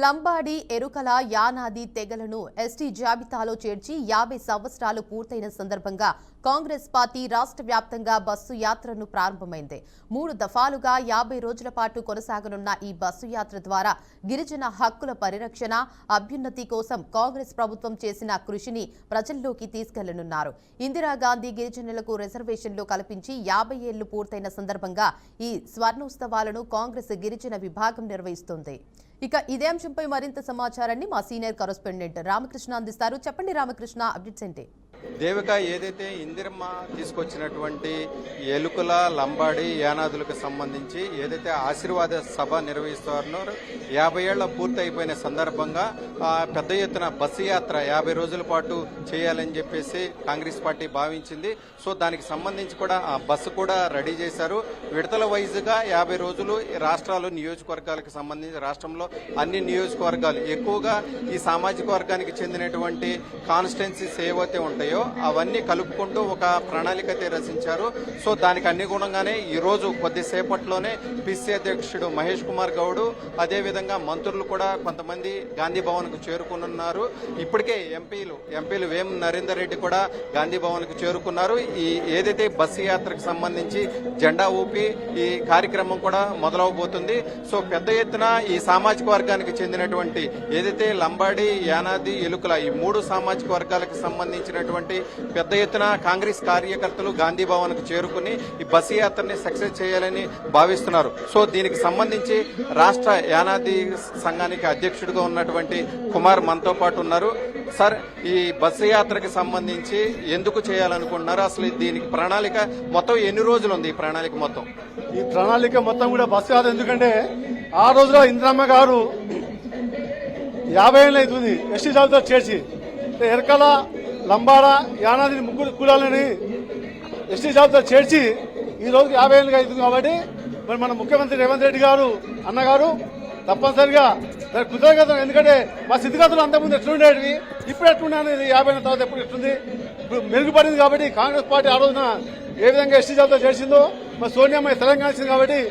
లంబాడి ఎరుకల Yanadi తెగలను ST జాబితాలో చేర్చి 50 సంవత్సరాలు పూర్తయిన సందర్భంగా కాంగ్రెస్ పార్టీ రాష్ట్ర వ్యాప్తంగా బస్సు యాత్రను ప్రారంభమైంది. 3 దఫాలుగా 50 రోజుల పాటు కొనసాగనున్న ఈ బస్సు యాత్ర ద్వారా గిరిజన హక్కుల పరిరక్షణ, అభ్యున్నతి కోసం కాంగ్రెస్ ప్రభుత్వం చేసిన కృషిని ప్రజల్లోకి తీసుకెళ్లనున్నారు. ఇందిరాగాంధీ గిరిజనులకు రిజర్వేషన్లు కల్పించి 50 ఏళ్లు పూర్తయిన సందర్భంగా ఈ స్వర్ణోత్సవాలను కాంగ్రెస్ గిరిజన విభాగం నిర్వహిస్తుంది. ఇక ఇదే అంశంపై మరింత సమాచారాన్ని మా సీనియర్ కరెస్పాండెంట్ రామకృష్ణ అందిస్తారు. చెప్పండి రామకృష్ణ, అప్డేట్స్ ఏంటి? దేవిక, ఏదైతే ఇందిరమ్మ తీసుకొచ్చినటువంటి ఎలుకల లంబాడి యానాదులకు సంబంధించి ఏదైతే ఆశీర్వాద సభ నిర్వహిస్తున్నారో 50 ఏళ్ల పూర్తి అయిపోయిన సందర్భంగా పెద్ద ఎత్తున బస్సు యాత్ర 50 రోజుల పాటు చేయాలని చెప్పేసి కాంగ్రెస్ పార్టీ భావించింది. సో దానికి సంబంధించి కూడా ఆ బస్సు కూడా రెడీ చేశారు. విడతల వైజ్గా 50 రోజులు రాష్ట్రాలు నియోజకవర్గాలకు సంబంధించి రాష్ట్రంలో అన్ని నియోజకవర్గాలు ఎక్కువగా ఈ సామాజిక వర్గానికి చెందినటువంటి కాన్స్టిట్యున్సీస్ ఏవైతే ఉంటాయో అవన్నీ కలుపుకుంటూ ఒక ప్రణాళిక రచించారు. సో దానికి అనుగుణంగానే ఈ రోజు కొద్దిసేపట్లోనే పిసి అధ్యక్షుడు మహేష్ కుమార్ గౌడ్, అదేవిధంగా మంత్రులు కూడా కొంతమంది గాంధీ భవన్ కు చేరుకున్నారు. ఇప్పటికే ఎంపీలు వేం నరేందర్ రెడ్డి కూడా గాంధీ భవన్ కు చేరుకున్నారు. ఈ ఏదైతే బస్సు యాత్రకు సంబంధించి జెండా ఊపి ఈ కార్యక్రమం కూడా మొదలవబోతుంది. సో పెద్ద ఎత్తున ఈ సామాజిక వర్గానికి చెందినటువంటి ఏదైతే లంబాడి, యానాది, ఎలుకల ఈ 3 సామాజిక వర్గాలకు సంబంధించినటువంటి పెద్ద ఎత్తున కాంగ్రెస్ కార్యకర్తలు గాంధీ భవన్ కు చేరుకుని ఈ బస్సు యాత్రని సక్సెస్ చేయాలని భావిస్తున్నారు. సో దీనికి సంబంధించి రాష్ట్ర యానాది సంఘానికి అధ్యక్షుడిగా ఉన్నటువంటి కుమార్ మనతో పాటు ఉన్నారు. సార్, ఈ బస్సు యాత్రకి సంబంధించి ఎందుకు చేయాలనుకుంటున్నారు? అసలు దీనికి ప్రణాళిక మొత్తం ఎన్ని రోజులు ఉంది? ఈ ప్రణాళిక మొత్తం కూడా బస్సు యాత్ర ఎందుకంటే ఆ రోజులో ఇందిరమ్మ గారు 50 ఏళ్ళు అవుతుంది ఎస్టీ జాబితా చేర్చి ఎరకల, లంబాడ, యానాది 3 కులాలని ఎస్టీ జాబితా చేర్చి ఈ రోజు 50 ఏళ్ళుగా అవుతుంది. కాబట్టి మరి మన ముఖ్యమంత్రి రేవంత్ రెడ్డి గారు అన్నగారు తప్పనిసరిగా కృతజ్ఞతలు. ఎందుకంటే మా స్థితిగతులు అంతకుముందు ఎట్లుండేవి, ఇప్పుడు ఎట్లున్నాను, 50 ఏళ్ళ తర్వాత ఎప్పుడు ఎట్లుంది, ఇప్పుడు మెరుగుపడింది. కాబట్టి కాంగ్రెస్ పార్టీ ఆ రోజున ఏ విధంగా ఎస్టీ జాబితా చేసిందో మరి సోనియమ్మ తెలంగాణ ఇచ్చింది. కాబట్టి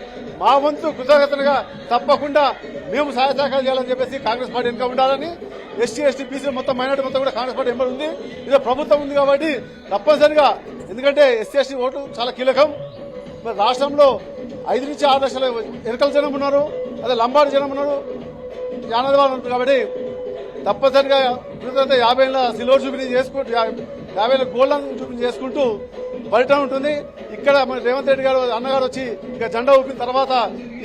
మా వంతు కృతజ్ఞతలుగా తప్పకుండా మేము సహాయ సహకారం చేయాలని చెప్పేసి కాంగ్రెస్ పార్టీ వెనుక ఉండాలని, ఎస్టీ బీసీ మొత్తం మైనార్టీ మొత్తం కూడా కాంగ్రెస్ పార్టీ వెంబడి ఉంది. ఇదే ప్రభుత్వం ఉంది కాబట్టి తప్పనిసరిగా, ఎందుకంటే ఎస్సీ ఓట్లు చాలా కీలకం. మరి రాష్ట్రంలో 5 నుంచి 6 లక్షల ఎరకల జనం ఉన్నారు, అదే లంబాడి జనం ఉన్నారు, యానాది వాళ్ళు ఉన్నారు. కాబట్టి తప్పనిసరిగా 50 ఏళ్ళ సిల్వర్ జూబిలీ చేసుకుంటూ 50 ఏళ్ళ గోల్డెన్ జూబిలీ చేసుకుంటూ పర్యటన ఉంటుంది. ఇక్కడ మన రేవంత్ రెడ్డి గారు అన్నగారు వచ్చి ఇక్కడ జెండా ఊపిన తర్వాత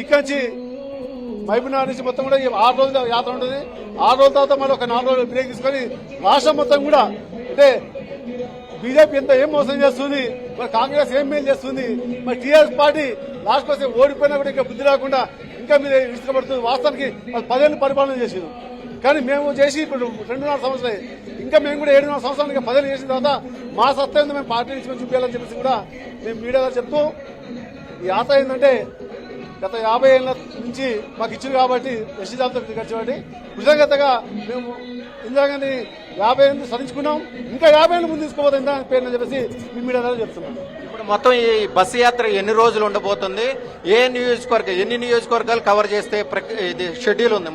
ఇక్కడి నుంచి మహబూబ్నగర్ నుంచి మొత్తం కూడా 6 రోజుల యాత్ర ఉంటుంది. 6 రోజుల తర్వాత మళ్ళీ ఒక 4 రోజులు బ్రేక్ తీసుకొని రాష్ట్రం మొత్తం కూడా, అంటే బీజేపీ ఏం మోసం చేస్తుంది, మరి కాంగ్రెస్ ఏం మేలు చేస్తుంది, మరి టీఆర్ఎస్ పార్టీ లాస్ట్ కోసం ఓడిపోయినా కూడా ఇంకా బుద్ధి రాకుండా ఇంకా మీరు ఇష్టపడుతుంది. వాస్తవానికి 10 ఏళ్ళు పరిపాలన చేసింది. కానీ మేము చేసి ఇప్పుడు 2.5 సంవత్సరాలు, ఇంకా మేము కూడా 7.5 సంవత్సరాలు ఇంకా 10 ఏళ్ళు చేసిన తర్వాత మా సత్తా ఏందో మేము పార్టీ నుంచి చూపించాలని చెప్పేసి కూడా మేము మీడియాలో చెప్తూ, ఈ యాత్ర ఏంటంటే గత 50 ఏళ్ల నుంచి మాకు ఇచ్చింది కాబట్టి ఎస్టీ జాబితా ఖర్చు కాబట్టి కృతజ్ఞతగా మేము ఇందిరాగాంధీ 50 ఏళ్ళు సాధించుకున్నాం. ఇంకా 50 ఏళ్ళు ముందు తీసుకోబోతుంది ఇందిరా పేరు చెప్పేసి మీ మీడియా ద్వారా చెప్తున్నాం. ఇప్పుడు మొత్తం ఈ బస్సు యాత్ర ఎన్ని రోజులు ఉండబోతుంది? ఎన్ని నియోజకవర్గాలు కవర్ చేస్తే ఇది షెడ్యూల్ ఉంది?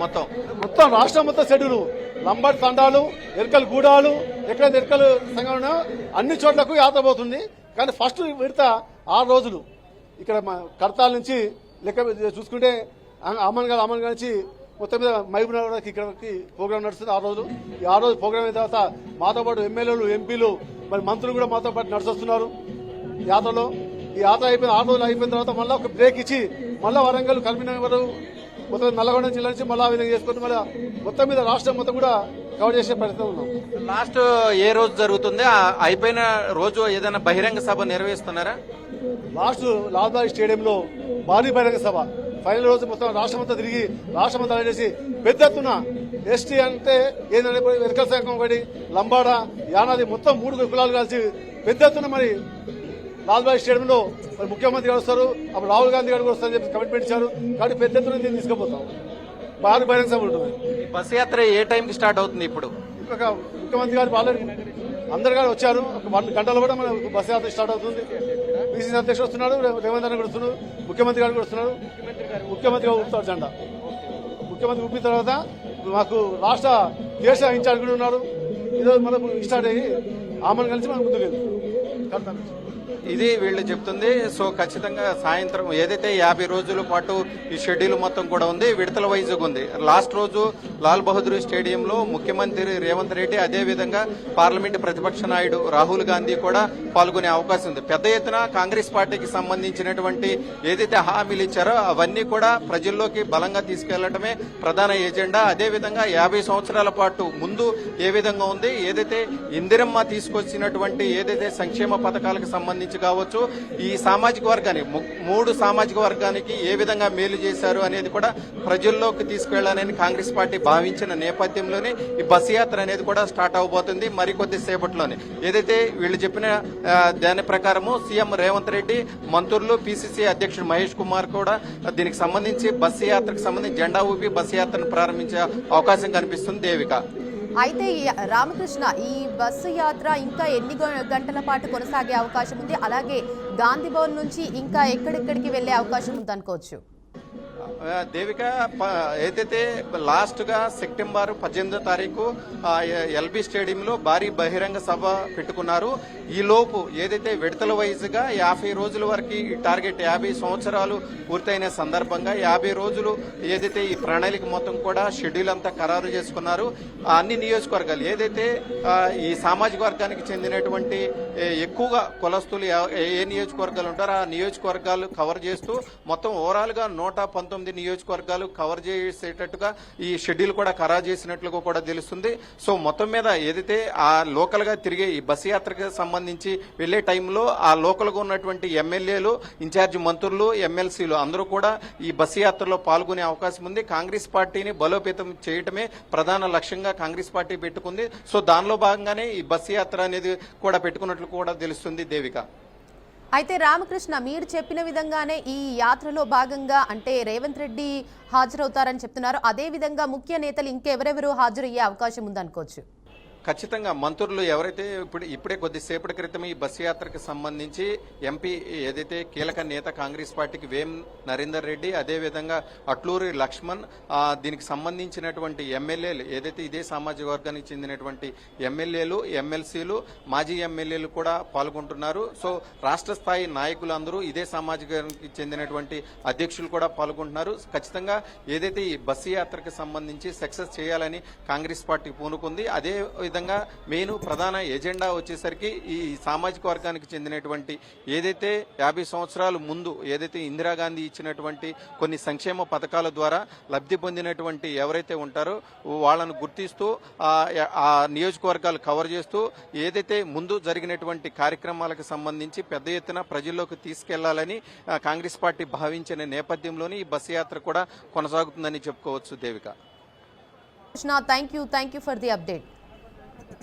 మొత్తం రాష్ట్రం మొత్తం షెడ్యూల్, లంబాడి తండాలు, ఎరకల గూడాలు, ఎక్కడైతే ఎరకలు సంఘం ఉన్నాయో అన్ని చోట్లకు యాత్ర పోతుంది. కానీ ఫస్ట్ విడత 6 రోజులు ఇక్కడ కర్తాల నుంచి లెక్క చూసుకుంటే అమన్ గారు నుంచి మొత్తం మీద మహబూబ్నగర్ ఇక్కడికి ప్రోగ్రాం నడుస్తుంది 6 రోజులు. ఈ 6 రోజులు ప్రోగ్రాం అయిన తర్వాత మాతో పాటు ఎమ్మెల్యేలు, ఎంపీలు, మరి మంత్రులు కూడా మాతో పాటు నడుస్తున్నారు యాత్రలో. ఈ యాత్ర అయిపోయిన 6 రోజులు అయిపోయిన తర్వాత మళ్ళీ ఒక బ్రేక్ ఇచ్చి మళ్ళీ వరంగల్, కరీంనగర్, మొత్తం నల్లగొండ జిల్లా నుంచి మళ్ళీ ఆ విధంగా చేసుకుని మళ్ళీ మొత్తం మీద రాష్ట్రం మొత్తం కూడా కవర్ చేసే పరిస్థితి ఉన్నాం. లాస్ట్ ఏ రోజు జరుగుతుంది? అయిపోయిన రోజు ఏదైనా బహిరంగ సభ నిర్వహిస్తున్నారా? లాస్ట్ లాల్బాగ్ స్టేడియంలో భారీ బహిరంగ సభ, ఫైనల్ రోజు మొత్తం రాష్ట్రమంతా తిరిగి రాష్ట్రమంతా చేసి పెద్ద ఎత్తున ఎస్టీ అంటే ఏంటంటే ఎరకల సంఘం ఒకటి, లంబాడ, యానాది మొత్తం 3 కులాలు కలిసి పెద్ద ఎత్తున మరి లాల్బాగ్ స్టేడియంలో మరి ముఖ్యమంత్రి గారు వస్తారు, అప్పుడు రాహుల్ గాంధీ గారు వస్తారని చెప్పి కమిట్మెంట్ ఇచ్చారు. కాబట్టి పెద్ద ఎత్తున దీన్ని తీసుకుపోతాం. భారీ బహిరంగ సభ ఉంటుంది. బస్సు యాత్ర ఏ టైంకి స్టార్ట్ అవుతుంది? ఇప్పుడు ముఖ్యమంత్రి గారు ఆల్రెడీ అందరు గారు వచ్చారు. ఒక 1 గంటలో కూడా మన బస్సు యాత్ర స్టార్ట్ అవుతుంది. పిసిసి అధ్యక్షుడు వస్తున్నాడు, రేవంత్ రెడ్డి కూడా వస్తున్నారు, ముఖ్యమంత్రి గారు కూడా వస్తున్నారు. ముఖ్యమంత్రి గారు ఊపుతారు జెండా. ముఖ్యమంత్రి ఊపిన తర్వాత మాకు రాష్ట్ర దేశ ఇన్ఛార్జ్ కూడా ఉన్నారు. ఈరోజు మనకు స్టార్ట్ అయ్యి ఆమెను కలిసి మనకు ముందుకు వెళ్తాం. ఇది వీళ్ళు చెప్తుంది. సో ఖచ్చితంగా సాయంత్రం ఏదైతే 50 రోజుల పాటు ఈ షెడ్యూల్ మొత్తం కూడా ఉంది, విడతల వైజ్గా ఉంది. లాస్ట్ రోజు లాల్ బహదూర్ స్టేడియంలో ముఖ్యమంత్రి రేవంత్ రెడ్డి, అదే విధంగా పార్లమెంట్ ప్రతిపక్ష నాయుడు రాహుల్ గాంధీ కూడా పాల్గొనే అవకాశం ఉంది. పెద్ద ఎత్తున కాంగ్రెస్ పార్టీకి సంబంధించినటువంటి ఏదైతే హామీలు ఇచ్చారో అవన్నీ కూడా ప్రజల్లోకి బలంగా తీసుకెళ్లడమే ప్రధాన ఎజెండా. అదే విధంగా 50 సంవత్సరాల పాటు ముందు ఏ విధంగా ఉంది, ఏదైతే ఇందిరమ్మ తీసుకొచ్చినటువంటి ఏదైతే సంక్షేమ పథకాలకు సంబంధించి కావచ్చు, ఈ సామాజిక వర్గానికి 3 సామాజిక వర్గానికి ఏ విధంగా మేలు చేశారు అనేది కూడా ప్రజల్లోకి తీసుకెళ్లాలని కాంగ్రెస్ పార్టీ భావించిన నేపథ్యంలోనే ఈ బస్సు యాత్ర అనేది కూడా స్టార్ట్ అవబోతుంది మరికొద్ది సేపట్లోనే. ఏదైతే వీళ్ళు చెప్పిన దాని ప్రకారము సీఎం రేవంత్ రెడ్డి, మంత్రులు, పిసిసి అధ్యక్షుడు మహేష్ కుమార్ కూడా దీనికి సంబంధించి బస్సు యాత్రకు సంబంధించి జెండా ఊపి బస్సు యాత్రను ప్రారంభించే అవకాశం కనిపిస్తుంది. దేవిక, అయితే ఈ రామకృష్ణ, ఈ బస్సు యాత్ర ఇంకా ఎన్ని గంటల పాటు కొనసాగే అవకాశం ఉంది? అలాగే గాంధీ భవన్ నుంచి ఇంకా ఎక్కడెక్కడికి వెళ్లే అవకాశం ఉంది అనుకోవచ్చు? దేవిక, ఏదైతే లాస్ట్ గా సెప్టెంబర్ 18వ తారీఖు ఎల్బీ స్టేడియంలో భారీ బహిరంగ సభ పెట్టుకున్నారు. ఈ లోపు ఏదైతే విడతల వైజ్ గా 50 రోజుల వరకు ఈ టార్గెట్ 50 సంవత్సరాలు పూర్తయిన సందర్భంగా 50 రోజులు ఏదైతే ఈ ప్రణాళిక మొత్తం కూడా షెడ్యూల్ అంతా ఖరారు చేసుకున్నారు. అన్ని నియోజకవర్గాలు ఏదైతే ఈ సామాజిక వర్గానికి చెందినటువంటి ఎక్కువగా కులస్తులు ఏ నియోజకవర్గాలు ఉంటారో ఆ నియోజకవర్గాలు కవర్ చేస్తూ మొత్తం ఓవరాల్ గా 119 నియోజకవర్గాలు కవర్ చేసేటట్టుగా ఈ షెడ్యూల్ కూడా ఖరారు చేసినట్లుగా కూడా తెలుస్తుంది. సో మొత్తం మీద ఏదైతే ఆ లోకల్ గా తిరిగే ఈ బస్సు యాత్రకు సంబంధించి వెళ్లే టైంలో ఆ లోకల్ గా ఉన్నటువంటి ఎమ్మెల్యేలు, ఇన్ఛార్జి మంత్రులు, ఎమ్మెల్సీలు అందరూ కూడా ఈ బస్సు యాత్రలో పాల్గొనే అవకాశం ఉంది. కాంగ్రెస్ పార్టీని బలోపేతం చేయటమే ప్రధాన లక్ష్యంగా కాంగ్రెస్ పార్టీ పెట్టుకుంది. సో దానిలో భాగంగానే ఈ బస్సు యాత్ర అనేది కూడా పెట్టుకున్నట్లు కూడా తెలుస్తుంది. దేవిక, అయితే రామకృష్ణ, మీరు చెప్పిన విధంగానే ఈ యాత్రలో భాగంగా అంటే రేవంత్ రెడ్డి హాజరవుతారని చెప్తున్నారు. అదే విధంగా ముఖ్య నేతలు ఇంకెవరెవరు హాజరయ్యే అవకాశం ఉందనుకోవచ్చు? ఖచ్చితంగా మంత్రులు ఎవరైతే ఇప్పుడే కొద్దిసేపటి క్రితం ఈ బస్సు యాత్రకు సంబంధించి ఎంపీ ఏదైతే కీలక నేత కాంగ్రెస్ పార్టీకి వేం నరేందర్ రెడ్డి, అదేవిధంగా అట్లూరి లక్ష్మణ్, దీనికి సంబంధించినటువంటి ఎమ్మెల్యేలు ఏదైతే ఇదే సామాజిక వర్గానికి చెందినటువంటి ఎమ్మెల్యేలు, ఎమ్మెల్సీలు, మాజీ ఎమ్మెల్యేలు కూడా పాల్గొంటున్నారు. సో రాష్ట్ర స్థాయి నాయకులందరూ ఇదే సామాజిక వర్గానికి చెందినటువంటి అధ్యక్షులు కూడా పాల్గొంటున్నారు. ఖచ్చితంగా ఏదైతే ఈ బస్సు యాత్రకు సంబంధించి సక్సెస్ చేయాలని కాంగ్రెస్ పార్టీ పూనుకుంది. అదే విధంగా మెయిన్ ప్రధాన ఎజెండా వచ్చేసరికి ఈ సామాజిక వర్గానికి చెందినటువంటి ఏదైతే 50 సంవత్సరాల ముందు ఏదైతే ఇందిరాగాంధీ ఇచ్చినటువంటి కొన్ని సంక్షేమ పథకాల ద్వారా లబ్ధి పొందినటువంటి ఎవరైతే ఉంటారో వాళ్ళను గుర్తిస్తూ ఆ నియోజకవర్గాలు కవర్ చేస్తూ ఏదైతే ముందు జరిగినటువంటి కార్యక్రమాలకు సంబంధించి పెద్ద ఎత్తున ప్రజల్లోకి తీసుకెళ్లాలని కాంగ్రెస్ పార్టీ భావించిన నేపథ్యంలోనే ఈ బస్సు యాత్ర కూడా కొనసాగుతుందని చెప్పుకోవచ్చు. Devika, thank you for the update.